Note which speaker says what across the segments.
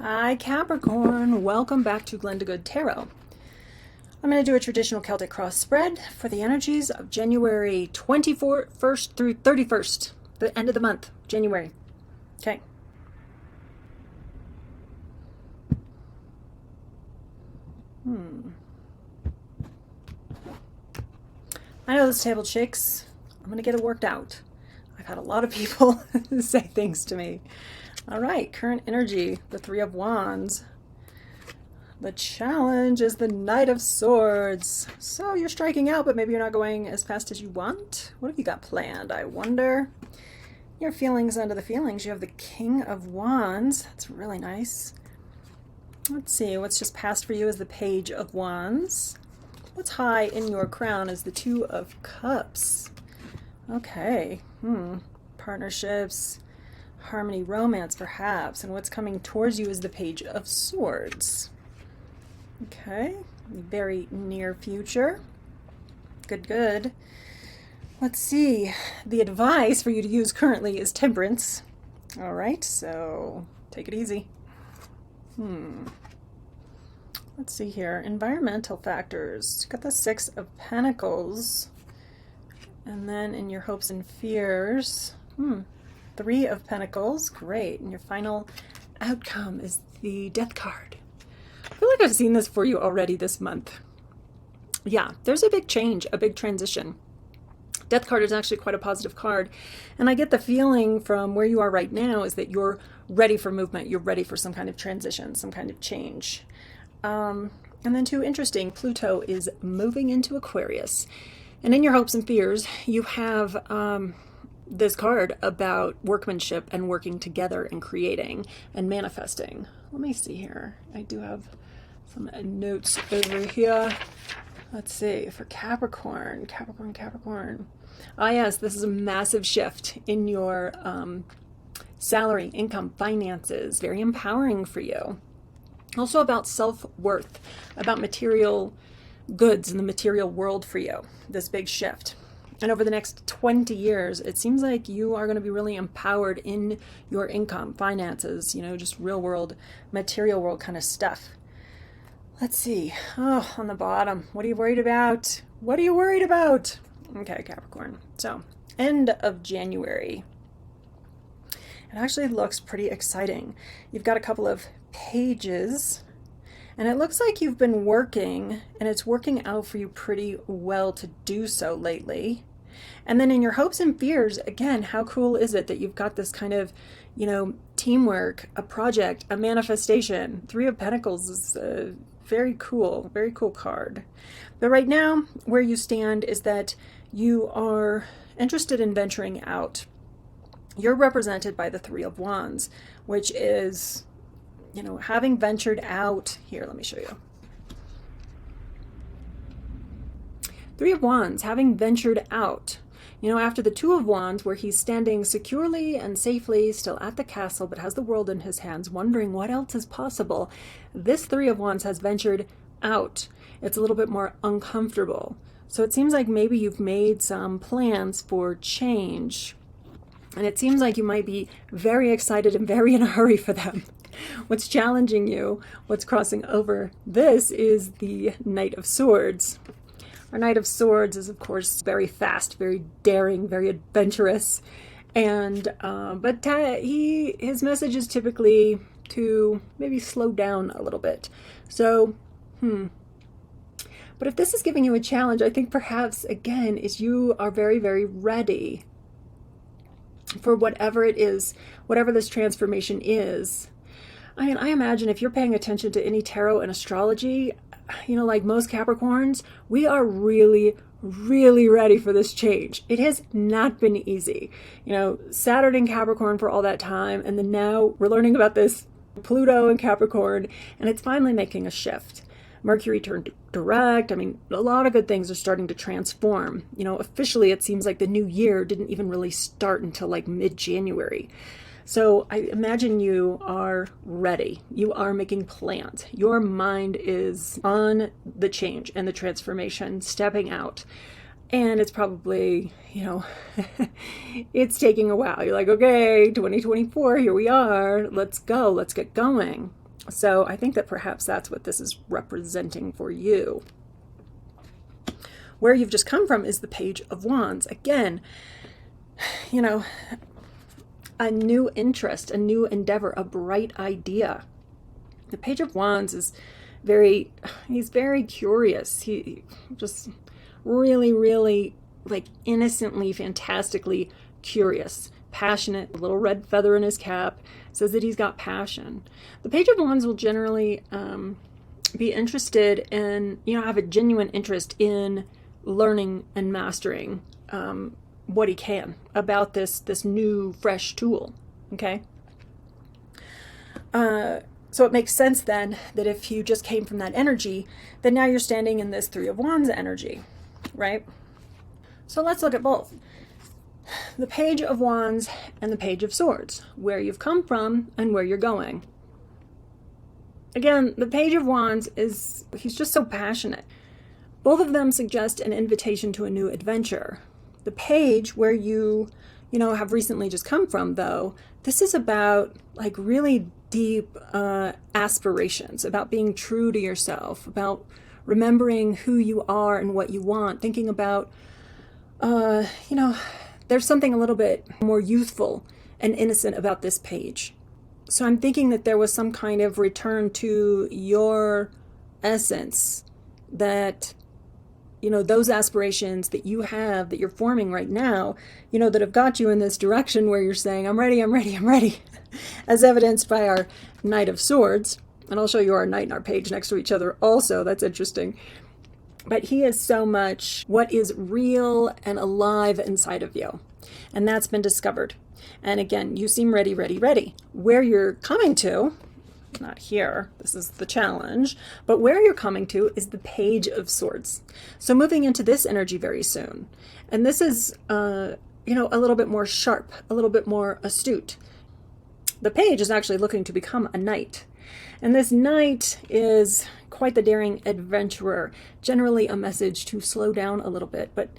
Speaker 1: Hi Capricorn, welcome back to Glinda Tarot. I'm going to do a traditional Celtic cross spread for the energies of January 21st through 31st, the end of the month, January. Okay. I know this table shakes. I'm going to get it worked out. I've had a lot of people say things to me. All right, current energy, the Three of Wands. The challenge is the Knight of Swords. So you're striking out, but maybe you're not going as fast as you want. What have you got planned, I wonder? Your feelings under the feelings. You have the King of Wands. That's really nice. Let's see, what's just passed for you is the Page of Wands. What's high in your crown is the Two of Cups. Okay. Partnerships, harmony, romance, perhaps. And what's coming towards you is the Page of Swords. Okay, very near future. Good, good. Let's see. The advice for you to use currently is temperance. All right, so take it easy. Let's see here. Environmental factors. Got the Six of Pentacles. And then in your hopes and fears, Three of Pentacles. Great. And your final outcome is the Death card. I feel like I've seen this for you already this month. Yeah, there's a big change, a big transition. Death card is actually quite a positive card. And I get the feeling from where you are right now is that you're ready for movement. You're ready for some kind of transition, some kind of change. And then too, interesting, Pluto is moving into Aquarius. And in your hopes and fears, you have this card about workmanship and working together and creating and manifesting. Let me see here. I do have some notes over here. Let's see, for Capricorn. Ah, yes, this is a massive shift in your salary, income, finances. Very empowering for you. Also about self-worth, about material goods in the material world for you, this big shift. And over the next 20 years, it seems like you are going to be really empowered in your income, finances, just real world, material world kind of stuff. Let's see. Oh, on the bottom. What are you worried about? What are you worried about? Okay, Capricorn. So, end of January. It actually looks pretty exciting. You've got a couple of pages, and it looks like you've been working, and it's working out for you pretty well to do so lately. And then in your hopes and fears, again, how cool is it that you've got this kind of, teamwork, a project, a manifestation. Three of Pentacles is a very cool card. But right now, where you stand is that you are interested in venturing out. You're represented by the Three of Wands, which is, having ventured out. Here, let me show you. Three of Wands, having ventured out. After the Two of Wands, where he's standing securely and safely still at the castle, but has the world in his hands, wondering what else is possible, this Three of Wands has ventured out. It's a little bit more uncomfortable. So it seems like maybe you've made some plans for change. And it seems like you might be very excited and very in a hurry for them. What's challenging you, what's crossing over this is the Knight of Swords. Our Knight of Swords is, of course, very fast, very daring, very adventurous. And but his message is typically to maybe slow down a little bit. So, But if this is giving you a challenge, I think perhaps, again, is you are very, very ready for whatever it is, whatever this transformation is. I mean, I imagine if you're paying attention to any tarot and astrology, like most Capricorns, we are really, really ready for this change. It has not been easy. Saturn in Capricorn for all that time, and then now we're learning about this Pluto in Capricorn, and it's finally making a shift. Mercury turned direct. I mean, a lot of good things are starting to transform. Officially, it seems like the new year didn't even really start until like mid-January. So I imagine you are ready. You are making plans. Your mind is on the change and the transformation, stepping out. And it's probably, it's taking a while. You're like, okay, 2024, here we are. Let's go. Let's get going. So I think that perhaps that's what this is representing for you. Where you've just come from is the Page of Wands. Again, you know, a new interest, a new endeavor, a bright idea. The Page of Wands is he's very curious. He just really, really like innocently, fantastically curious, passionate, a little red feather in his cap, says that he's got passion. The Page of Wands will generally be interested in, have a genuine interest in learning and mastering what he can about this new, fresh tool, okay? So it makes sense then that if you just came from that energy, then now you're standing in this Three of Wands energy, right? So let's look at both. The Page of Wands and the Page of Swords, where you've come from and where you're going. Again, the Page of Wands he's just so passionate. Both of them suggest an invitation to a new adventure. The Page, where you have recently just come from, though, this is about like really deep aspirations, about being true to yourself, about remembering who you are and what you want, thinking about, there's something a little bit more youthful and innocent about this page. So I'm thinking that there was some kind of return to your essence, that those aspirations that you have, that you're forming right now, that have got you in this direction where you're saying, I'm ready, I'm ready, I'm ready, as evidenced by our Knight of Swords. And I'll show you our Knight and our Page next to each other also. That's interesting. But he is so much what is real and alive inside of you. And that's been discovered. And again, you seem ready, ready, ready. Where you're coming to, not here, this is the challenge, but where you're coming to is the Page of Swords. So moving into this energy very soon. And this is, a little bit more sharp, a little bit more astute. The Page is actually looking to become a knight. And this knight is quite the daring adventurer, generally a message to slow down a little bit. But,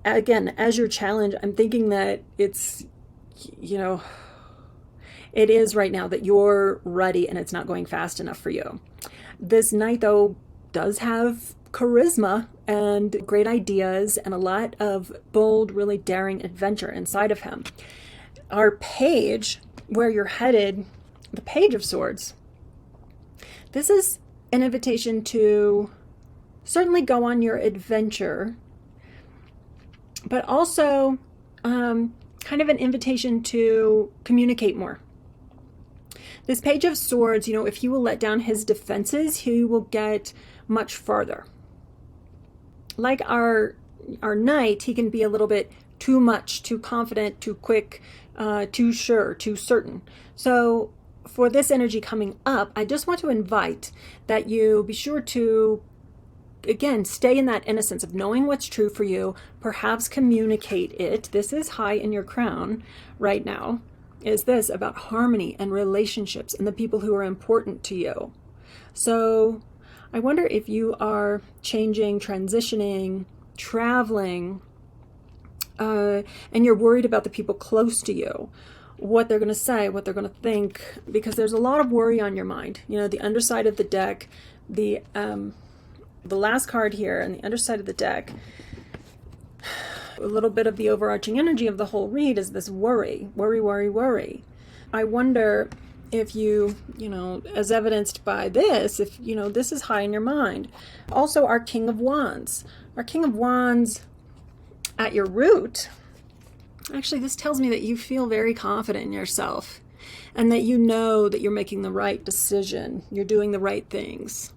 Speaker 1: again, as your challenge, I'm thinking that it's, it is right now that you're ready and it's not going fast enough for you. This knight, though, does have charisma and great ideas and a lot of bold, really daring adventure inside of him. Our Page, where you're headed, the Page of Swords, this is an invitation to certainly go on your adventure, but also kind of an invitation to communicate more. This Page of Swords, if he will let down his defenses, he will get much farther. Like our knight, he can be a little bit too much, too confident, too quick, too sure, too certain. So for this energy coming up, I just want to invite that you be sure to, again, stay in that innocence of knowing what's true for you, perhaps communicate it. This is high in your crown right now. Is this about harmony and relationships and the people who are important to you? So I wonder if you are changing, transitioning, traveling, and you're worried about the people close to you, what they're going to say, what they're going to think, because there's a lot of worry on your mind. The underside of the deck, the last card here and the underside of the deck, a little bit of the overarching energy of the whole read is this worry, worry, worry, worry. I wonder if you, as evidenced by this, if, this is high in your mind. Also, our King of Wands. Our King of Wands at your root, actually, this tells me that you feel very confident in yourself and that you know that you're making the right decision. You're doing the right things.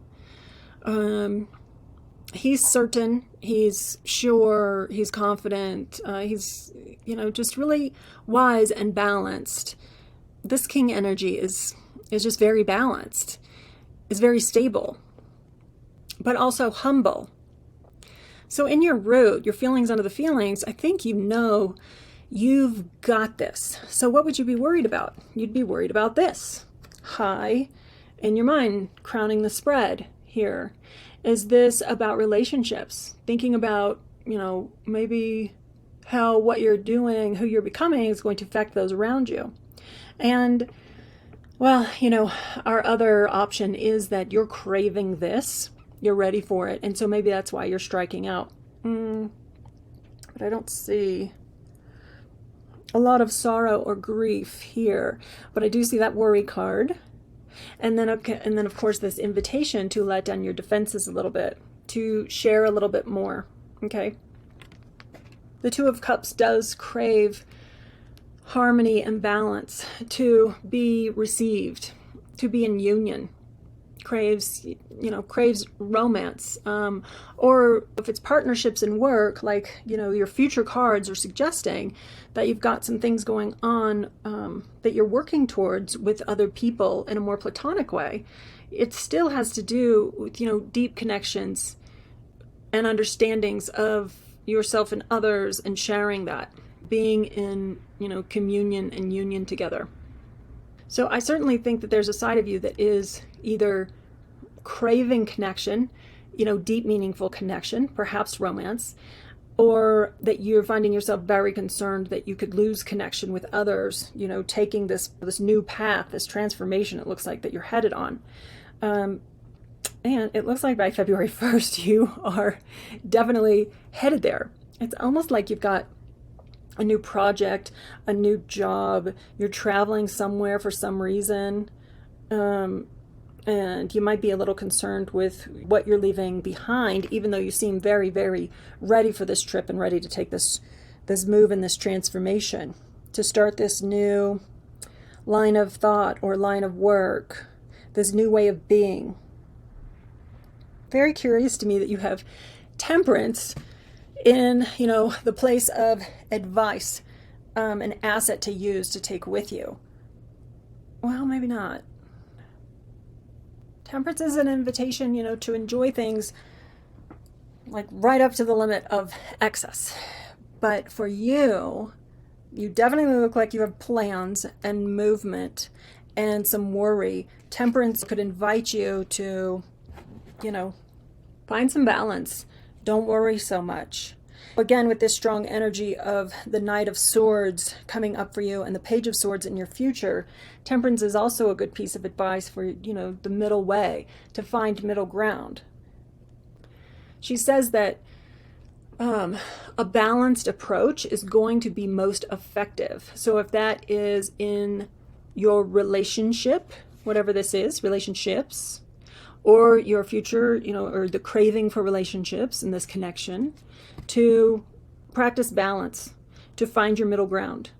Speaker 1: He's certain, he's sure, he's confident, he's, just really wise and balanced. This King energy is just very balanced, is very stable, but also humble. So in your root, your feelings under the feelings, I think you've got this. So what would you be worried about? You'd be worried about this. High in your mind, crowning the spread here. Is this about relationships? Thinking about, maybe what you're doing, who you're becoming is going to affect those around you. And Well, you know, our other option is that you're craving this, you're ready for it, and so maybe that's why you're striking out. But I don't see a lot of sorrow or grief here, but I do see that worry card. And then, okay, and then of course this invitation to let down your defenses a little bit, to share a little bit more, okay? The Two of Cups does crave harmony and balance, to be received, to be in union. Craves, you know, craves romance, or if it's partnerships in work, like, you know, your future cards are suggesting that you've got some things going on that you're working towards with other people in a more platonic way. It still has to do with, you know, deep connections and understandings of yourself and others, and sharing that, being in, you know, communion and union together. So I certainly think that there's a side of you that is either craving connection, you know, deep, meaningful connection, perhaps romance, or that you're finding yourself very concerned that you could lose connection with others, you know, taking this new path, this transformation it looks like that you're headed on. And it looks like by February 1st, you are definitely headed there. It's almost like you've got a new project, a new job, you're traveling somewhere for some reason, and you might be a little concerned with what you're leaving behind, even though you seem very, very ready for this trip and ready to take this move and this transformation, to start this new line of thought or line of work, this new way of being. Very curious to me that you have Temperance in, you know, the place of advice, an asset to use to take with you. Well, maybe not. Temperance is an invitation, you know, to enjoy things like right up to the limit of excess. But for you, you definitely look like you have plans and movement and some worry. Temperance could invite you to, you know, find some balance. Don't worry so much. Again, with this strong energy of the Knight of Swords coming up for you and the Page of Swords in your future, Temperance is also a good piece of advice for, you know, the middle way, to find middle ground. She says that a balanced approach is going to be most effective. So if that is in your relationship, whatever this is, relationships, or your future, you know, or the craving for relationships and this connection, to practice balance, to find your middle ground.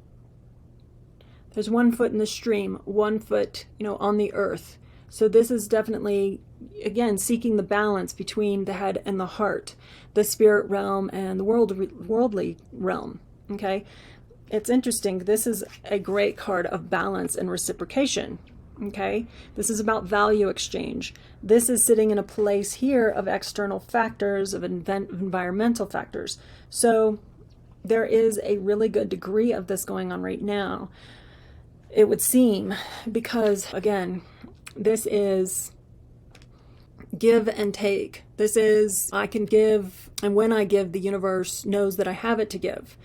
Speaker 1: There's one foot in the stream, one foot, you know, on the earth. So this is definitely, again, seeking the balance between the head and the heart, the spirit realm and the worldly realm, okay? It's interesting. This is a great card of balance and reciprocation. Okay, this is about value exchange. This is sitting in a place here of external factors, of environmental factors. So there is a really good degree of this going on right now, it would seem, because again, this is give and take. This is, I can give, and when I give, the universe knows that I have it to give.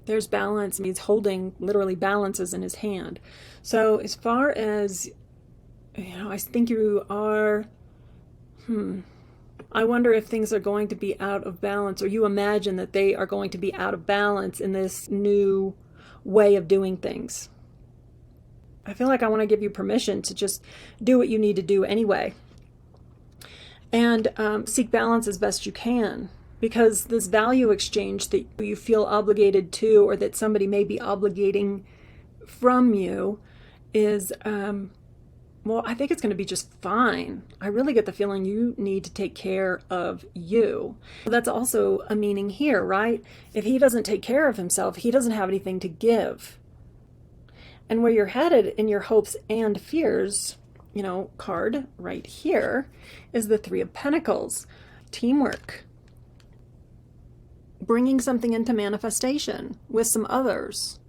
Speaker 1: There's balance. He's holding literally balances in his hand. So as far as, you know, I think you are, I wonder if things are going to be out of balance, or you imagine that they are going to be out of balance in this new way of doing things. I feel like I want to give you permission to just do what you need to do anyway. And seek balance as best you can. Because this value exchange that you feel obligated to, or that somebody may be obligating from you, is, well, I think it's going to be just fine. I really get the feeling you need to take care of you. That's also a meaning here, right? If he doesn't take care of himself, he doesn't have anything to give. And where you're headed in your hopes and fears, you know, card right here is the Three of Pentacles. Teamwork. Bringing something into manifestation with some others.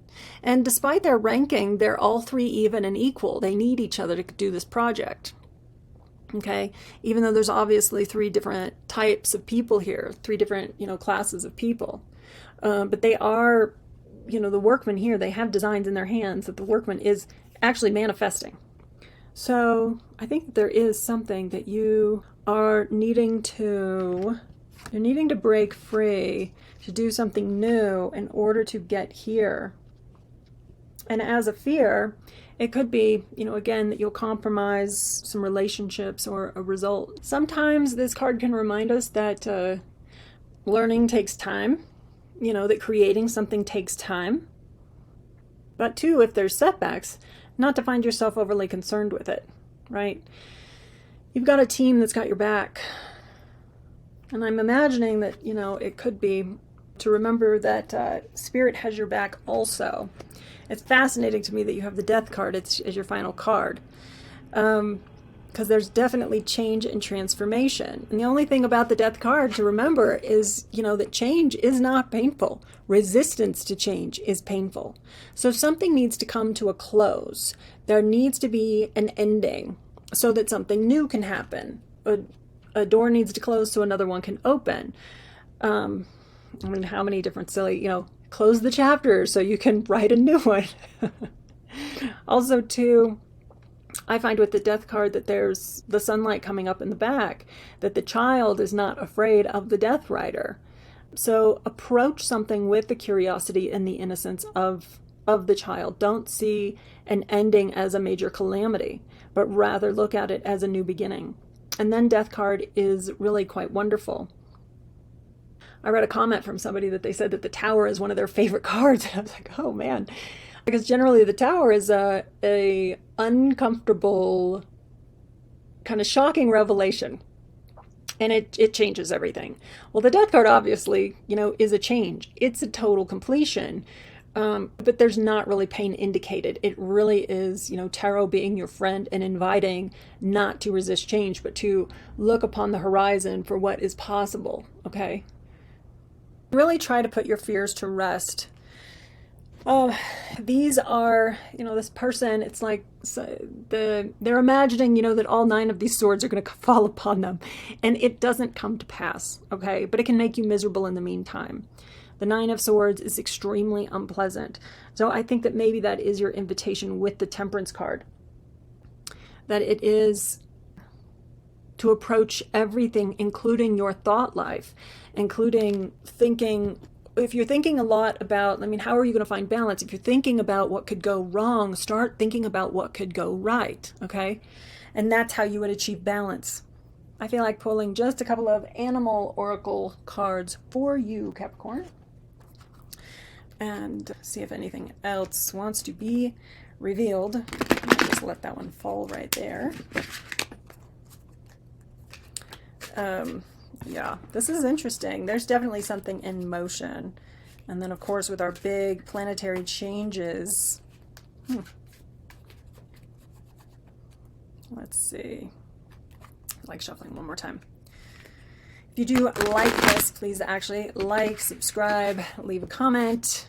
Speaker 1: And despite their ranking, they're all three even and equal. They need each other to do this project. Okay? Even though there's obviously three different types of people here, three different, you know, classes of people. But they are, you know, the workmen here, they have designs in their hands that the workman is actually manifesting. So I think there is something that you are needing to, you're needing to break free, to do something new in order to get here. And as a fear, it could be, you know, again, that you'll compromise some relationships or a result. Sometimes this card can remind us that learning takes time, you know, that creating something takes time. But too, if there's setbacks, not to find yourself overly concerned with it, right? You've got a team that's got your back. And I'm imagining that, you know, it could be to remember that Spirit has your back also. It's fascinating to me that you have the Death card as your final card. Because there's definitely change and transformation. And the only thing about the Death card to remember is, you know, that change is not painful. Resistance to change is painful. So if something needs to come to a close, there needs to be an ending so that something new can happen. A door needs to close so another one can open. I mean, how many different silly, you know, close the chapter so you can write a new one. Also, too, I find with the Death card that there's the sunlight coming up in the back, that the child is not afraid of the Death Rider. So approach something with the curiosity and the innocence of the child. Don't see an ending as a major calamity, but rather look at it as a new beginning. And then Death card is really quite wonderful. I read a comment from somebody that they said that the Tower is one of their favorite cards. And I was like, oh man. Because generally the Tower is a uncomfortable, kind of shocking revelation. And it changes everything. Well, the Death card obviously, you know, is a change. It's a total completion. But there's not really pain indicated. It really is, you know, tarot being your friend and inviting not to resist change, but to look upon the horizon for what is possible, okay? Really try to put your fears to rest. These are, you know, this person, it's like they're imagining, you know, that all 9 of these swords are going to fall upon them. And it doesn't come to pass, okay? But it can make you miserable in the meantime. The 9 of Swords is extremely unpleasant. So I think that maybe that is your invitation with the Temperance card. That it is to approach everything, including your thought life, including thinking, if you're thinking a lot about, I mean, how are you going to find balance? If you're thinking about what could go wrong, start thinking about what could go right, okay? And that's how you would achieve balance. I feel like pulling just a couple of animal oracle cards for you, Capricorn. And see if anything else wants to be revealed. I'll just let that one fall right there. Yeah, this is interesting. There's definitely something in motion. And then, of course, with our big planetary changes. Let's see. I like shuffling one more time. If you do like this, please actually like, subscribe, leave a comment.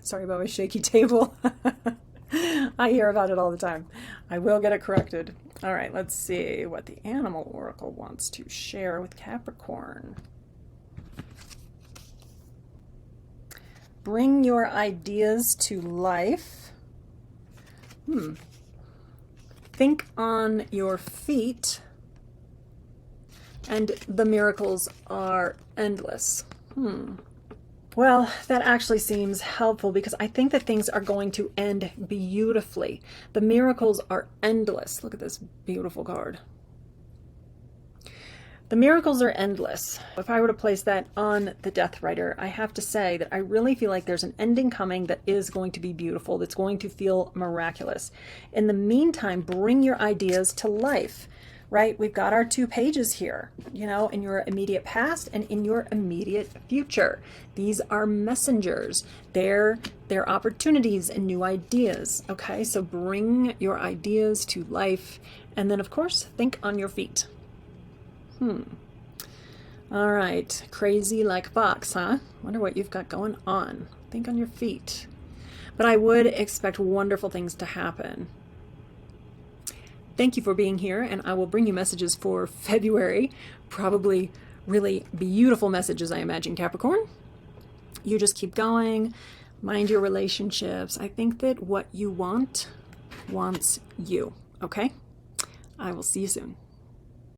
Speaker 1: Sorry about my shaky table. I hear about it all the time. I will get it corrected. All right, let's see what the Animal Oracle wants to share with Capricorn. Bring your ideas to life. Think on your feet. And the miracles are endless. Well, that actually seems helpful because I think that things are going to end beautifully. The miracles are endless. Look at this beautiful card. The miracles are endless. If I were to place that on the Death Rider, I have to say that I really feel like there's an ending coming that is going to be beautiful, that's going to feel miraculous. In the meantime, bring your ideas to life. Right? We've got our 2 pages here, you know, in your immediate past and in your immediate future. These are messengers. They're opportunities and new ideas. Okay, so bring your ideas to life. And then, of course, think on your feet. All right, crazy like fox, huh? Wonder what you've got going on. Think on your feet. But I would expect wonderful things to happen. Thank you for being here, and I will bring you messages for February. Probably really beautiful messages, I imagine, Capricorn. You just keep going, mind your relationships. I think that what you want wants you, okay? I will see you soon.